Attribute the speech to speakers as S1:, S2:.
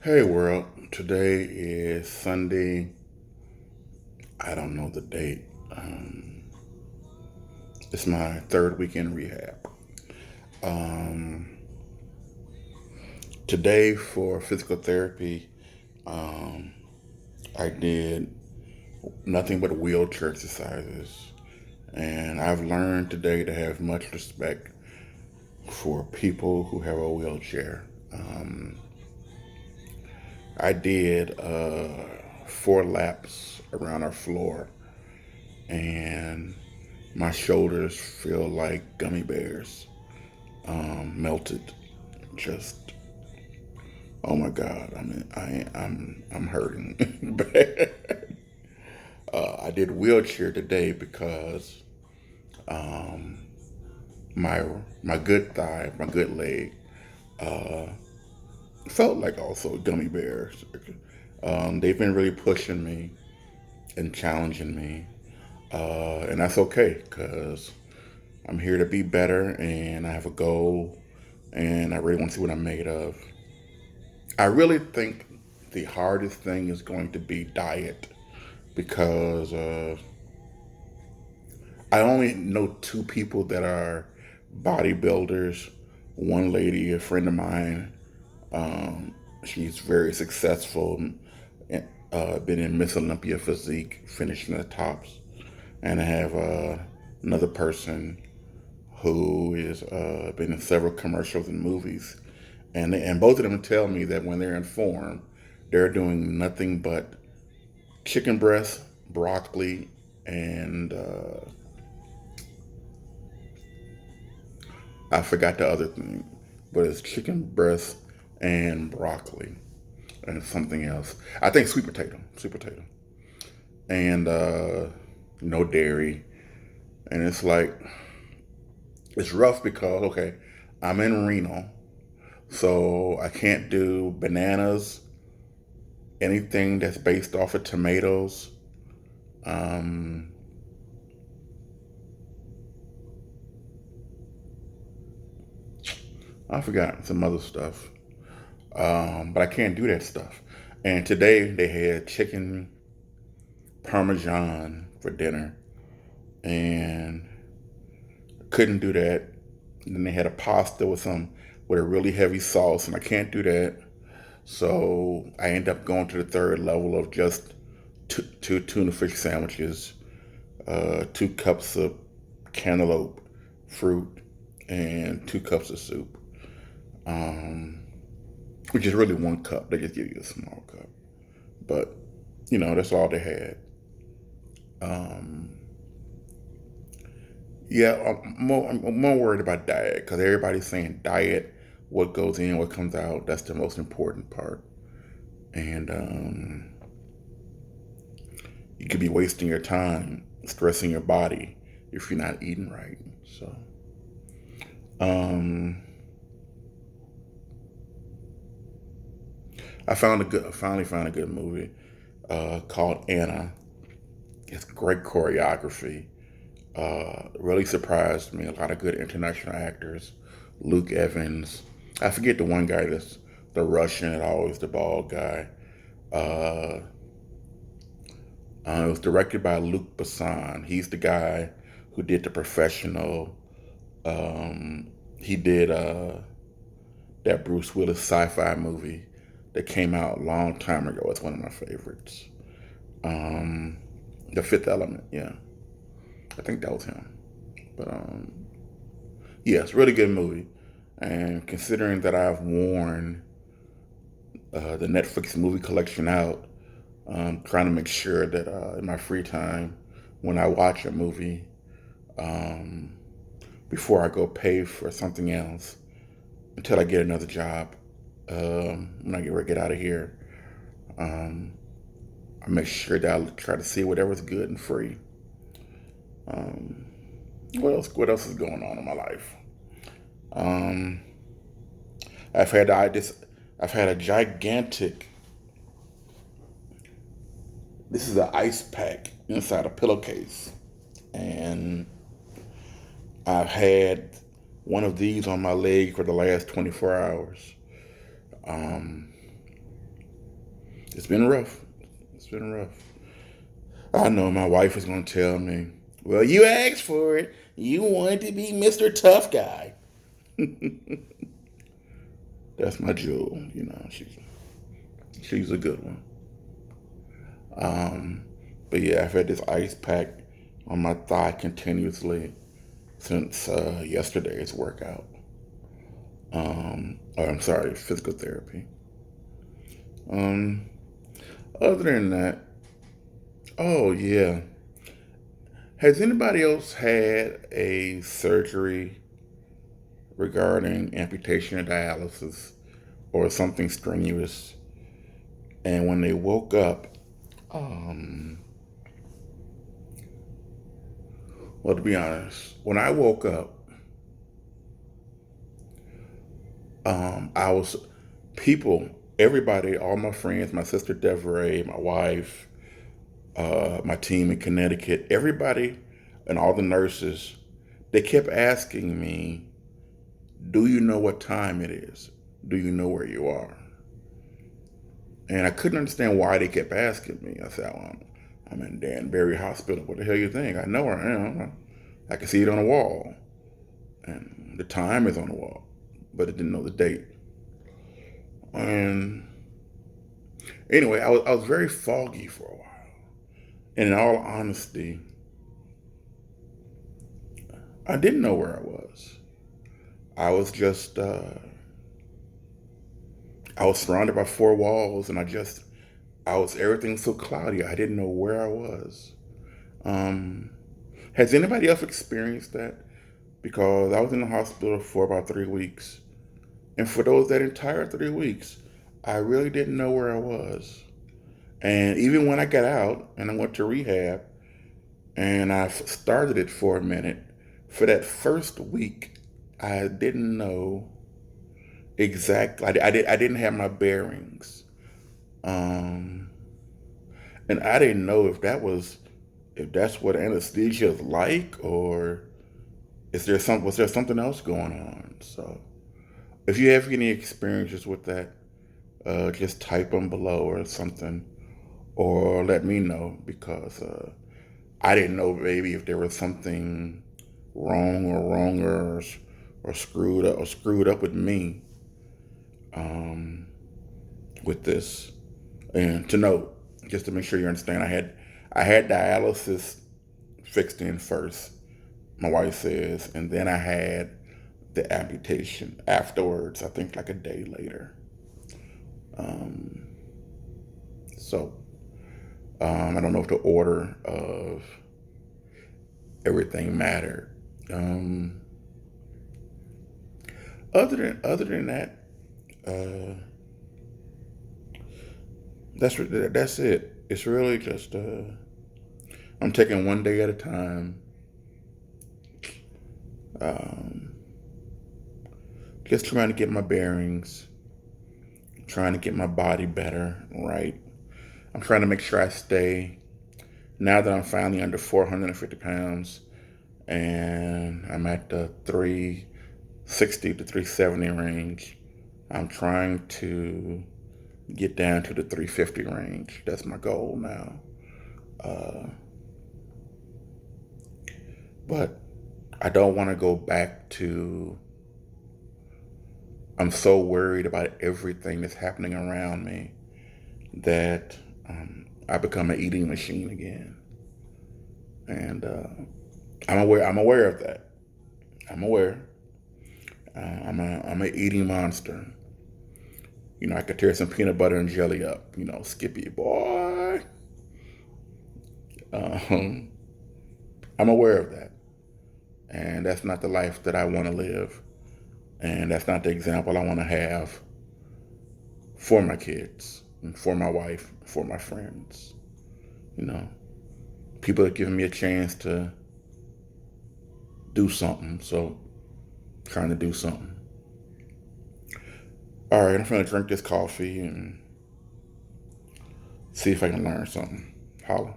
S1: Hey world, today is Sunday. I don't know the date. Um, it's my third week in rehab. Um, Today for physical therapy, um, I did nothing but wheelchair exercises. And I've learned today to have much respect for people who have a wheelchair. I did 4 laps around our floor, and my shoulders feel like gummy bears, melted. Just oh my god! I mean, I'm hurting bad. I did wheelchair today because my my good thigh, my good leg, felt like also gummy bears. They've been really pushing me and challenging me, and that's okay because I'm here to be better, and I have a goal, and I really want to see what I'm made of. I really think the hardest thing is going to be diet because I only know 2 people that are bodybuilders. One lady, a friend of mine, she's very successful, been in Miss Olympia physique, finishing the tops. And I have another person who is been in several commercials and movies, and both of them tell me that when they're in form, they're doing nothing but chicken breast, broccoli, and I forgot the other thing, but it's chicken breast and broccoli and something else. I think sweet potato, and no dairy. And it's like it's rough because okay, I'm in Reno, so I can't do bananas, anything that's based off of tomatoes. Um, I forgot some other stuff, but I can't do that stuff. And today they had chicken parmesan for dinner, and couldn't do that. And then they had a pasta with a really heavy sauce, and I can't do that. So I end up going to the third level of just two tuna fish sandwiches, 2 cups of cantaloupe fruit, and 2 cups of soup, um, which is really 1 cup. They just give you a small cup, but that's all they had. Um, yeah, I'm more worried about diet because everybody's saying diet, what goes in, what comes out. That's the most important part, and you could be wasting your time stressing your body if you're not eating right. So, um, I finally found a good movie called Anna. It's great choreography. Really surprised me. A lot of good international actors. Luke Evans. I forget the one guy that's the Russian and always the bald guy. Uh, it was directed by Luc Besson. He's the guy who did The Professional. He did that Bruce Willis sci-fi movie that came out a long time ago. It's one of my favorites. Um, the Fifth Element. Yeah, I think that was him. But yeah, it's a really good movie. And considering that I've worn the Netflix movie collection out, trying to make sure that in my free time, when I watch a movie, um, before I go pay for something else, until I get another job, when I get ready to get out of here, um, I make sure that I try to see whatever's good and free. Um, what else? What else is going on in my life? Um, I've had I just I've had a gigantic. This is an ice pack inside a pillowcase, and I've had one of these on my leg for the last 24 hours. Um, It's been rough. It's been rough. I know my wife is going to tell me, well, you asked for it. You wanted to be Mr. Tough Guy. That's my jewel. She's a good one. Um, but yeah, I've had this ice pack on my thigh continuously since yesterday's workout. I'm sorry, physical therapy. Um, Other than that, oh yeah, has anybody else had a surgery regarding amputation or dialysis or something strenuous, and when they woke up, um, well, to be honest, when I woke up, I was people, everybody, all my friends, my sister Desiree, my wife, my team in Connecticut, everybody, and all the nurses, they kept asking me, "Do you know what time it is? Do you know where you are?" And I couldn't understand why they kept asking me. I said, well, "I'm in Danbury Hospital. What the hell you think? I know where I am. I can see it on the wall, and the time is on the wall, but it didn't know the date." And anyway, I was very foggy for a while. And in all honesty, I didn't know where I was. I was just, I was surrounded by four walls, and everything so cloudy. I didn't know where I was. Um, has anybody else experienced that? Because I was in the hospital for about 3 weeks. And for that entire 3 weeks, I really didn't know where I was. And even when I got out and I went to rehab and I started it for a minute, for that first week, I didn't know exactly. I didn't have my bearings, um, and I didn't know if that's what anesthesia is like, or was there something else going on. So if you have any experiences with that, just type them below or something, or let me know, because I didn't know maybe if there was something wrong or wronger or screwed up with me, um, with this. And to note, just to make sure you understand, I had dialysis fixed in first, my wife says, and then I had the amputation afterwards, I think like a day later. Um, so I don't know if the order of everything mattered. Um, other than that, uh, that's it. It's really just I'm taking one day at a time. Um, just trying to get my bearings, trying to get my body better, right? I'm trying to make sure I stay, now that I'm finally under 450 pounds and I'm at the 360 to 370 range. I'm trying to get down to the 350 range. That's my goal now. Uh, but I don't want to go back to, I'm so worried about everything that's happening around me that I become an eating machine again. And I'm aware of that. I'm aware. I'm a eating monster. I could tear some peanut butter and jelly up. Skippy boy. Um, I'm aware of that, and that's not the life that I want to live, and that's not the example I want to have for my kids, and for my wife, for my friends. You know, People have given me a chance to do something, so trying to do something. All right, I'm gonna drink this coffee and see if I can learn something. Holla.